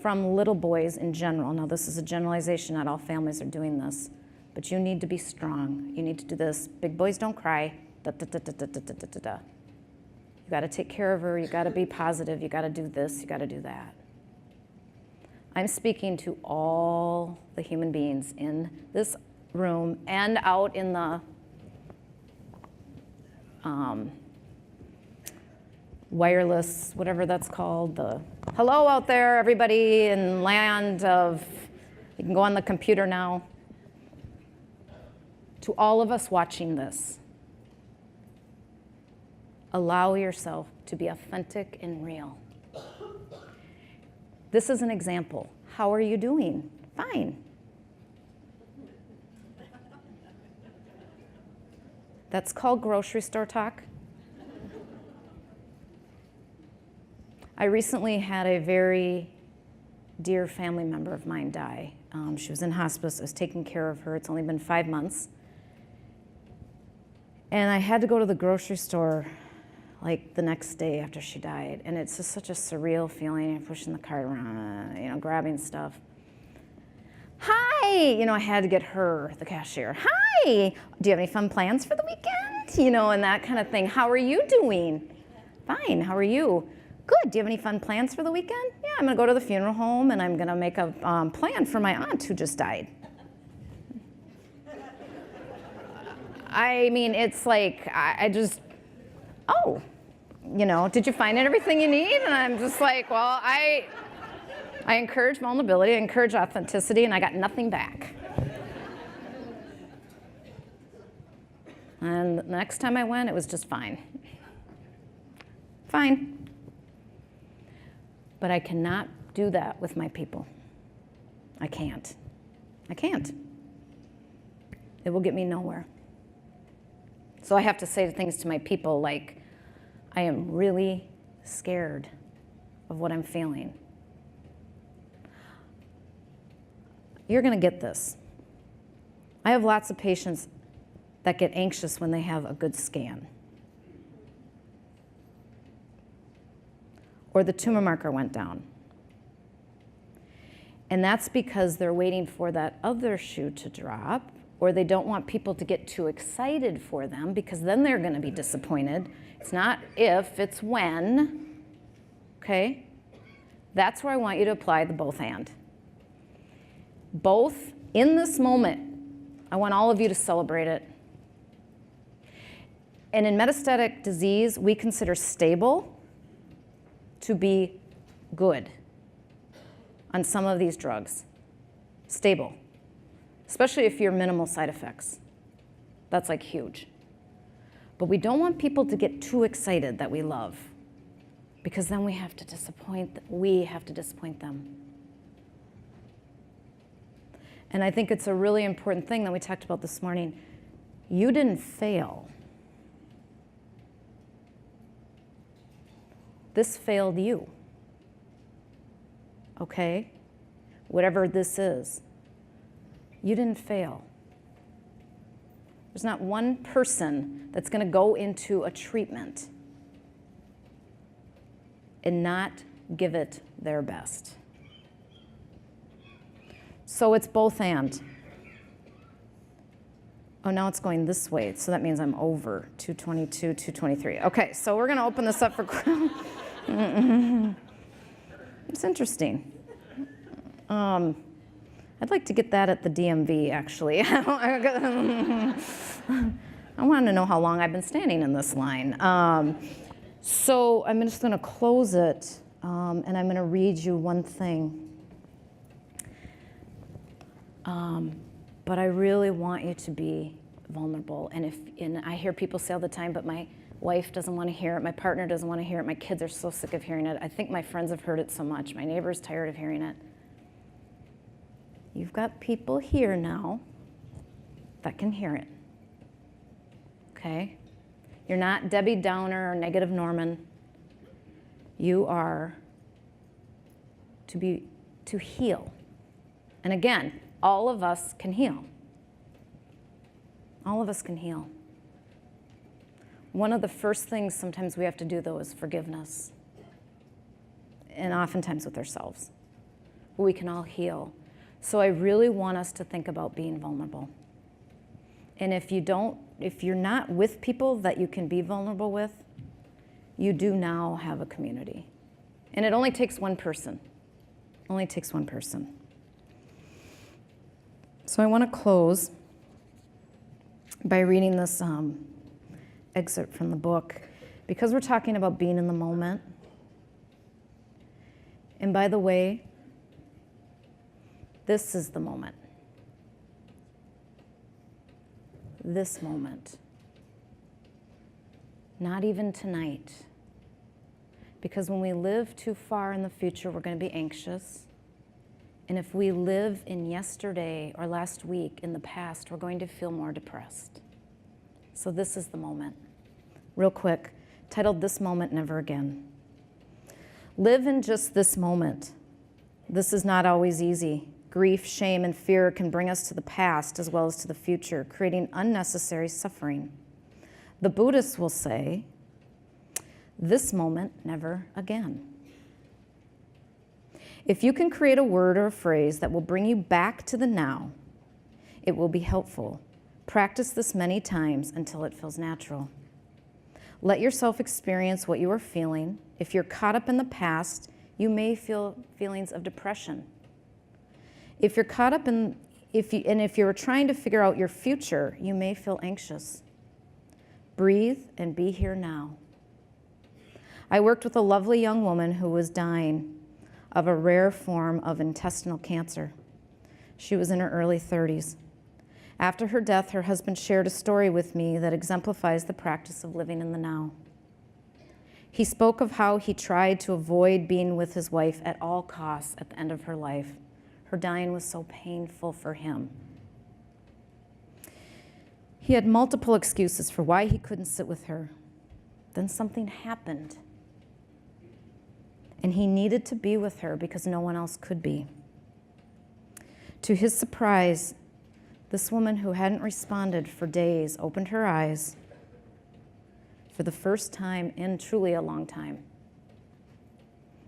From little boys in general. Now, this is a generalization, not all families are doing this, but you need to be strong. You need to do this. Big boys don't cry. Da, da, da, da, da, da, da, da, da. You got to take care of her. You got to be positive. You got to do this. You got to do that. I'm speaking to all the human beings in this room and out in the wireless, whatever that's called, the hello out there, everybody in land of, you can go on the computer now. To all of us watching this, allow yourself to be authentic and real. This is an example. How are you doing? Fine. That's called grocery store talk. I recently had a very dear family member of mine die. She was in hospice. I was taking care of her. It's only been 5 months. And I had to go to the grocery store like the next day after she died. And it's just such a surreal feeling. You're pushing the cart around, grabbing stuff. Hi, I had to get her, the cashier. Hi, do you have any fun plans for the weekend? And that kind of thing. How are you doing? Fine, how are you? Good, do you have any fun plans for the weekend? Yeah, I'm gonna go to the funeral home and I'm gonna make a plan for my aunt who just died. I mean, it's like, I just, did you find everything you need? And I'm just like, well, I encourage vulnerability, I encourage authenticity, and I got nothing back. And the next time I went, it was just fine. Fine. But I cannot do that with my people. I can't. I can't. It will get me nowhere. So I have to say things to my people like, I am really scared of what I'm feeling. You're gonna get this. I have lots of patients that get anxious when they have a good scan. Or the tumor marker went down. And that's because they're waiting for that other shoe to drop, or they don't want people to get too excited for them because then they're gonna be disappointed. It's not if, it's when, okay? That's where I want you to apply the both and. Both, in this moment, I want all of you to celebrate it. And in metastatic disease, we consider stable to be good on some of these drugs. Stable, especially if you're minimal side effects. That's like huge. But we don't want people to get too excited that we love, because then we have to disappoint them. And I think it's a really important thing that we talked about this morning. You didn't fail. This failed you, okay? Whatever this is, you didn't fail. There's not one person that's gonna go into a treatment and not give it their best. So it's both and. Oh, now it's going this way, so that means I'm over 222, 223. Okay, so we're gonna open this up for It's interesting. I'd like to get that at the DMV, actually. I want to know how long I've been standing in this line. So I'm just gonna close it, and I'm gonna read you one thing. But I really want you to be vulnerable. And I hear people say all the time, but my wife doesn't want to hear it, my partner doesn't want to hear it, my kids are so sick of hearing it. I think my friends have heard it so much. My neighbor's tired of hearing it. You've got people here now that can hear it, okay? You're not Debbie Downer or negative Norman. You are to heal. And again, all of us can heal. All of us can heal. One of the first things sometimes we have to do, though, is forgiveness. And oftentimes with ourselves. But we can all heal. So I really want us to think about being vulnerable. And if you're not with people that you can be vulnerable with, you do now have a community. And it only takes one person. Only takes one person. So I want to close by reading this excerpt from the book, because we're talking about being in the moment. And by the way, this is the moment. This moment. Not even tonight. Because when we live too far in the future, we're going to be anxious. And if we live in yesterday or last week in the past, we're going to feel more depressed. So this is the moment. Real quick, titled This Moment Never Again. Live in just this moment. This is not always easy. Grief, shame, and fear can bring us to the past as well as to the future, creating unnecessary suffering. The Buddhists will say, this moment never again. If you can create a word or a phrase that will bring you back to the now, it will be helpful. Practice this many times until it feels natural. Let yourself experience what you are feeling. If you're caught up in the past, you may feel feelings of depression. If you're caught up in, if you're trying to figure out your future, you may feel anxious. Breathe and be here now. I worked with a lovely young woman who was dying of a rare form of intestinal cancer. She was in her early 30s. After her death, her husband shared a story with me that exemplifies the practice of living in the now. He spoke of how he tried to avoid being with his wife at all costs at the end of her life. Her dying was so painful for him. He had multiple excuses for why he couldn't sit with her. Then something happened. And he needed to be with her because no one else could be. To his surprise, this woman who hadn't responded for days opened her eyes for the first time in truly a long time.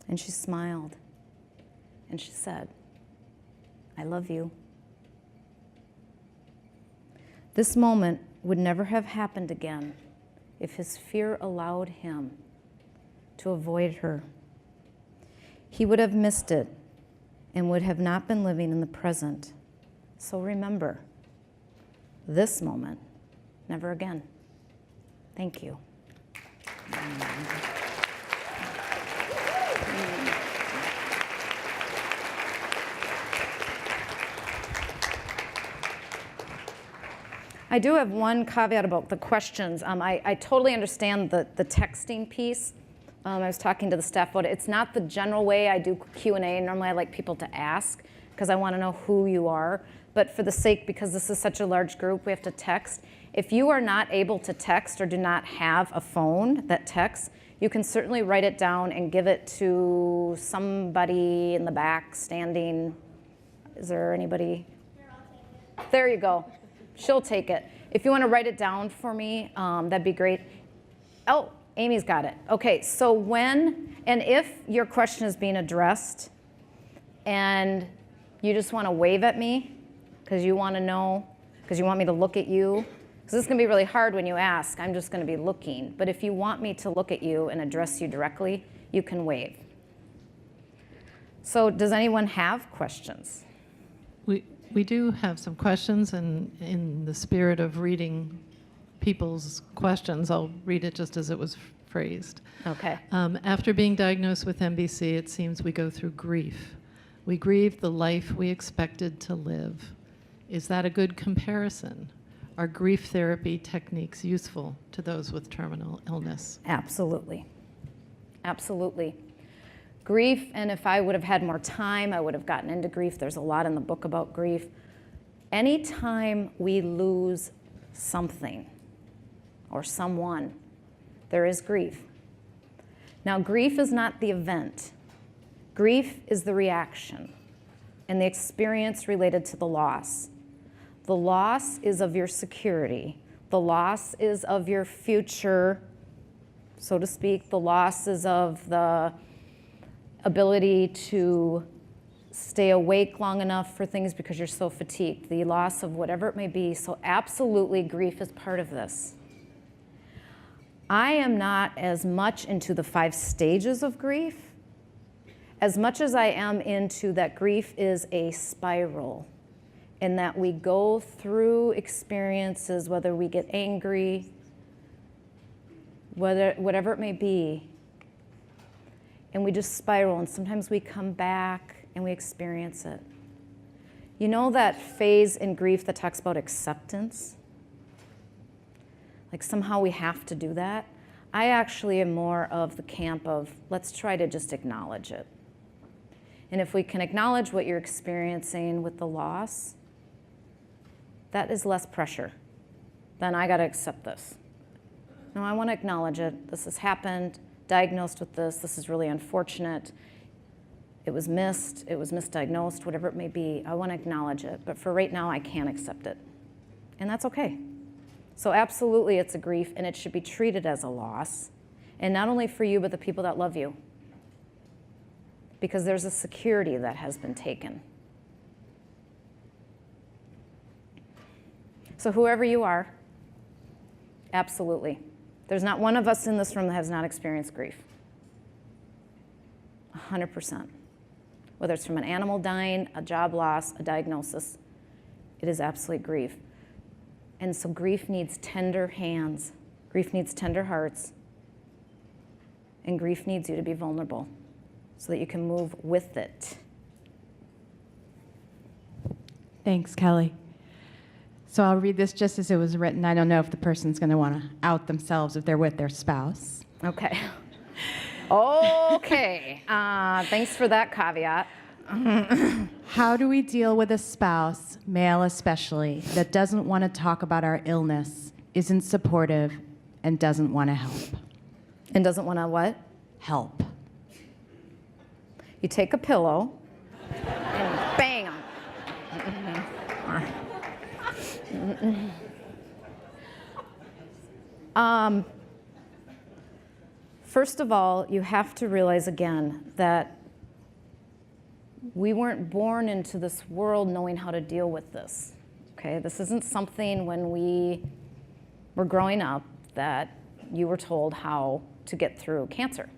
And she smiled. And she said, I love you. This moment would never have happened again if his fear allowed him to avoid her. He would have missed it and would have not been living in the present. So remember, this moment, never again. Thank you. I do have one caveat about the questions. I totally understand the texting piece. I was talking to the staff about it. It's not the general way I do Q&A. Normally I like people to ask because I want to know who you are. But for the sake, because this is such a large group, we have to text. If you are not able to text or do not have a phone that texts, you can certainly write it down and give it to somebody in the back standing. Is there anybody? There you go. She'll take it. If you want to write it down for me, that'd be great. Oh, Amy's got it. Okay, so when and if your question is being addressed and you just want to wave at me because you want to know, because you want me to look at you, because this is going to be really hard when you ask. I'm just going to be looking. But if you want me to look at you and address you directly, you can wave. So does anyone have questions? We do have some questions, and in the spirit of reading people's questions, I'll read it just as it was phrased. Okay. After being diagnosed with MBC, it seems we go through grief. We grieve the life we expected to live. Is that a good comparison? Are grief therapy techniques useful to those with terminal illness? Absolutely. Absolutely. Grief, and if I would have had more time, I would have gotten into grief. There's a lot in the book about grief. Anytime we lose something or someone, there is grief. Now, grief is not the event. Grief is the reaction and the experience related to the loss. The loss is of your security. The loss is of your future, so to speak. The loss is of the ability to stay awake long enough for things because you're so fatigued, the loss of whatever it may be. So absolutely, grief is part of this. I am not as much into the 5 stages of grief as much as I am into that grief is a spiral, and that we go through experiences, whether we get angry, whatever it may be, and we just spiral, and sometimes we come back and we experience it. You know that phase in grief that talks about acceptance? Like somehow we have to do that. I actually am more of the camp of let's try to just acknowledge it. And if we can acknowledge what you're experiencing with the loss, that is less pressure than I got to accept this. No, I want to acknowledge it. This has happened, diagnosed with this. This is really unfortunate. It was missed, it was misdiagnosed, whatever it may be. I want to acknowledge it. But for right now, I can't accept it. And that's okay. So absolutely, it's a grief, and it should be treated as a loss. And not only for you, but the people that love you. Because there's a security that has been taken. So whoever you are, absolutely. There's not one of us in this room that has not experienced grief. 100%. Whether it's from an animal dying, a job loss, a diagnosis, it is absolute grief. And so grief needs tender hands. Grief needs tender hearts. And grief needs you to be vulnerable so that you can move with it. Thanks, Kelly. So I'll read this just as it was written. I don't know if the person's going to want to out themselves if they're with their spouse. Okay. Okay. Thanks for that caveat. How do we deal with a spouse, male especially, that doesn't want to talk about our illness, isn't supportive, and doesn't want to help? And doesn't want to what? Help. You take a pillow and bang 'em. First of all, you have to realize again that we weren't born into this world knowing how to deal with this. Okay, this isn't something when we were growing up that you were told how to get through cancer.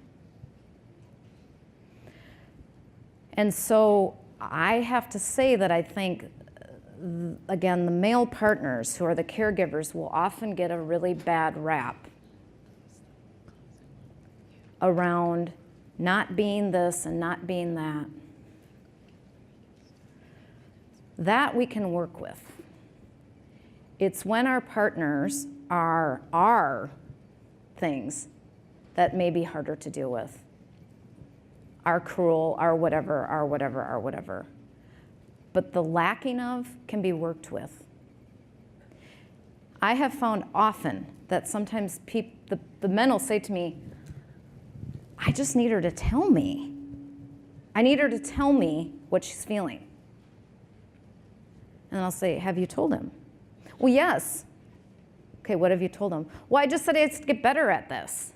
And so I have to say that I think, again, the male partners who are the caregivers will often get a really bad rap around not being this and not being that. That we can work with. It's when our partners are things that may be harder to deal with. Are cruel, are whatever. But the lacking of can be worked with. I have found often that sometimes the men will say to me, I just need her to tell me. I need her to tell me what she's feeling. And I'll say, have you told him? Well, yes. Okay, what have you told him? Well, I just said I had to get better at this.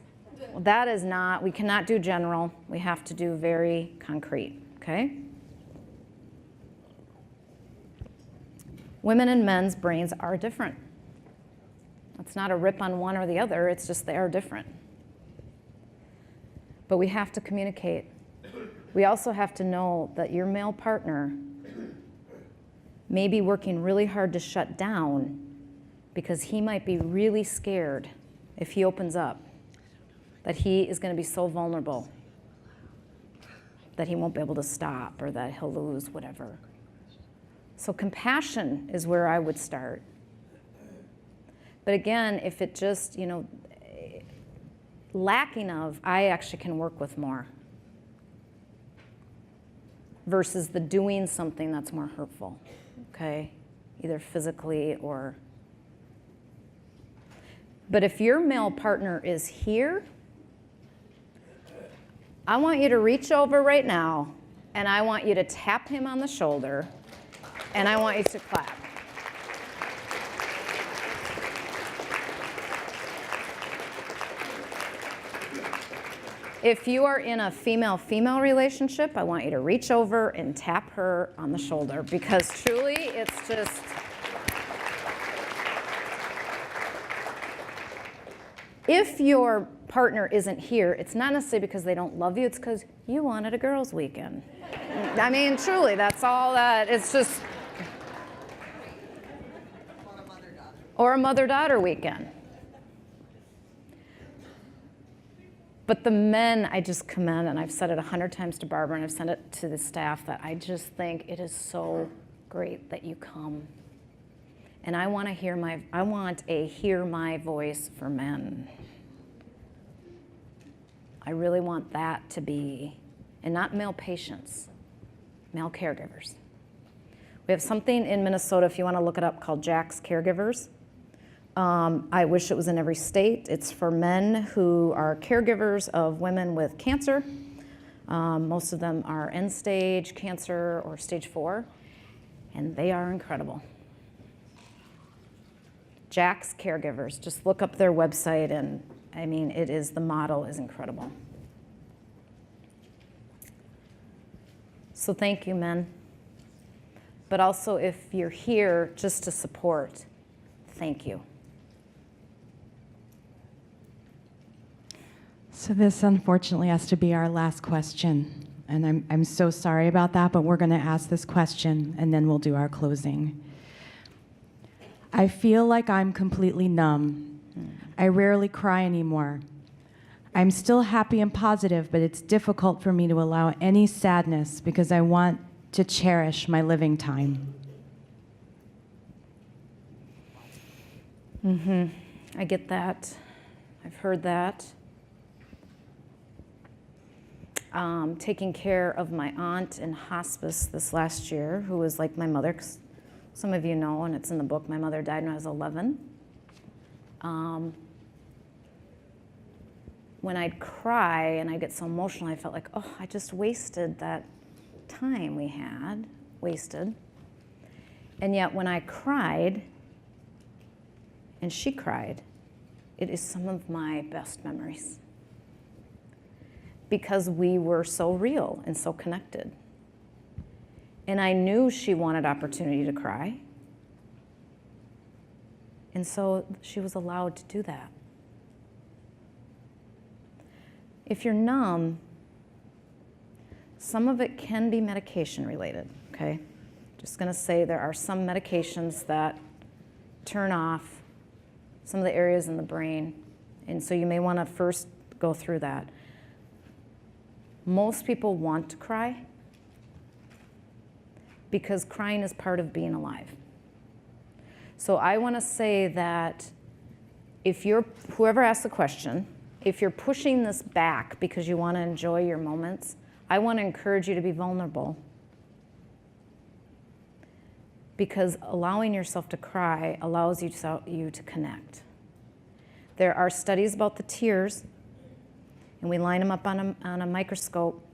Well, that is not, we cannot do general. We have to do very concrete, okay? Women and men's brains are different. It's not a rip on one or the other, it's just they are different. But we have to communicate. We also have to know that your male partner may be working really hard to shut down because he might be really scared if he opens up, that he is going to be so vulnerable that he won't be able to stop or that he'll lose whatever. So compassion is where I would start. But again, if it just, lacking of, I actually can work with more versus the doing something that's more hurtful, okay? Either physically or. But if your male partner is here, I want you to reach over right now and I want you to tap him on the shoulder and I want you to clap. If you are in a female-female relationship, I want you to reach over and tap her on the shoulder because truly it's just, if your partner isn't here, it's not necessarily because they don't love you, it's because you wanted a girls' weekend. I mean, truly, that's all that, it's just, or a mother-daughter weekend. But the men I just commend, and I've said it 100 times to Barbara, and I've sent it to the staff, that I just think it is so great that you come. And I want a hear my voice for men. I really want that to be, and not male patients, male caregivers. We have something in Minnesota, if you want to look it up, called Jack's Caregivers. I wish it was in every state. It's for men who are caregivers of women with cancer. Most of them are end-stage cancer or stage 4, and they are incredible. Jack's Caregivers, just look up their website, and I mean, the model is incredible. So thank you, men. But also, if you're here just to support, thank you. So this unfortunately has to be our last question. And I'm so sorry about that, but we're going to ask this question and then we'll do our closing. I feel like I'm completely numb. I rarely cry anymore. I'm still happy and positive, but it's difficult for me to allow any sadness because I want to cherish my living time. I get that. I've heard that. Taking care of my aunt in hospice this last year, who was like my mother. Some of you know, and it's in the book, my mother died when I was 11. When I'd cry and I'd get so emotional, I felt like, oh, I just wasted that time we had, wasted. And yet when I cried, and she cried, it is some of my best memories. Because we were so real and so connected. And I knew she wanted opportunity to cry. And so she was allowed to do that. If you're numb, some of it can be medication related, okay? Just gonna say there are some medications that turn off some of the areas in the brain. And so you may wanna first go through that. Most people want to cry because crying is part of being alive. So I want to say that if whoever asked the question, if you're pushing this back because you want to enjoy your moments, I want to encourage you to be vulnerable. Because allowing yourself to cry allows you to connect. There are studies about the tears, and we line them up on a microscope.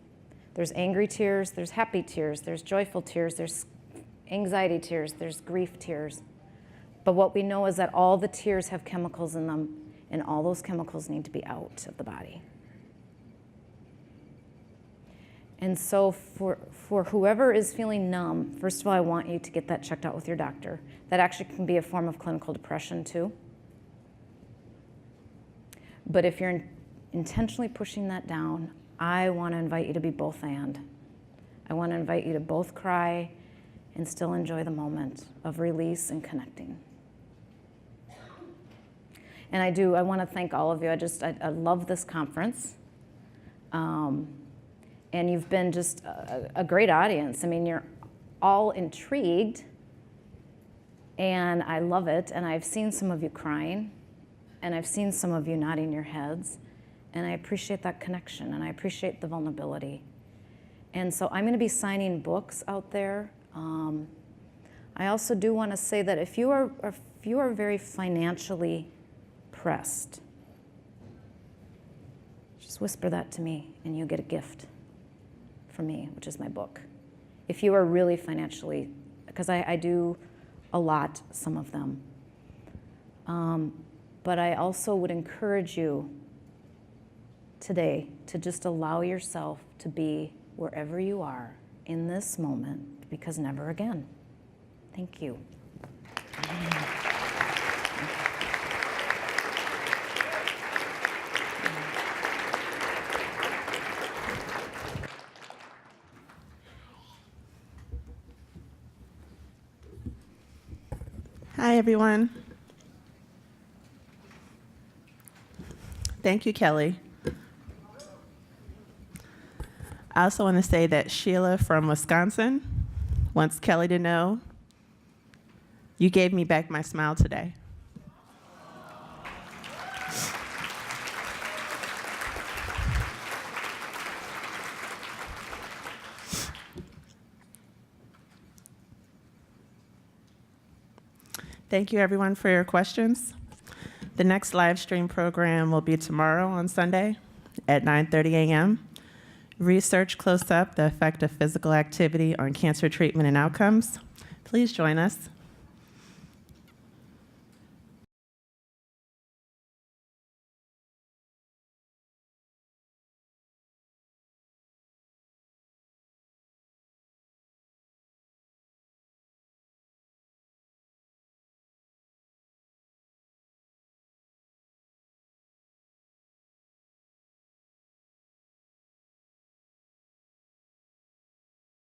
There's angry tears, there's happy tears, there's joyful tears, there's anxiety tears, there's grief tears. But what we know is that all the tears have chemicals in them, and all those chemicals need to be out of the body. And so for whoever is feeling numb, first of all, I want you to get that checked out with your doctor. That actually can be a form of clinical depression too. But if you're intentionally pushing that down, I want to invite you to be both and. I want to invite you to both cry and still enjoy the moment of release and connecting. And I want to thank all of you. I love this conference. And you've been just a great audience. I mean, you're all intrigued, and I love it. And I've seen some of you crying, and I've seen some of you nodding your heads. And I appreciate that connection, and I appreciate the vulnerability. And so I'm going to be signing books out there. I also do want to say that if you are very financially pressed, just whisper that to me, and you get a gift from me, which is my book. If you are really financially, because I do allot some of them. But I also would encourage you today to just allow yourself to be wherever you are in this moment, because never again. Thank you. Hi, everyone. Thank you, Kelly. I also want to say that Sheila from Wisconsin wants Kelly to know you gave me back my smile today. Thank you, everyone, for your questions. The next live stream program will be tomorrow on Sunday at 9:30 a.m. Research Close Up, the effect of physical activity on cancer treatment and outcomes. Please join us.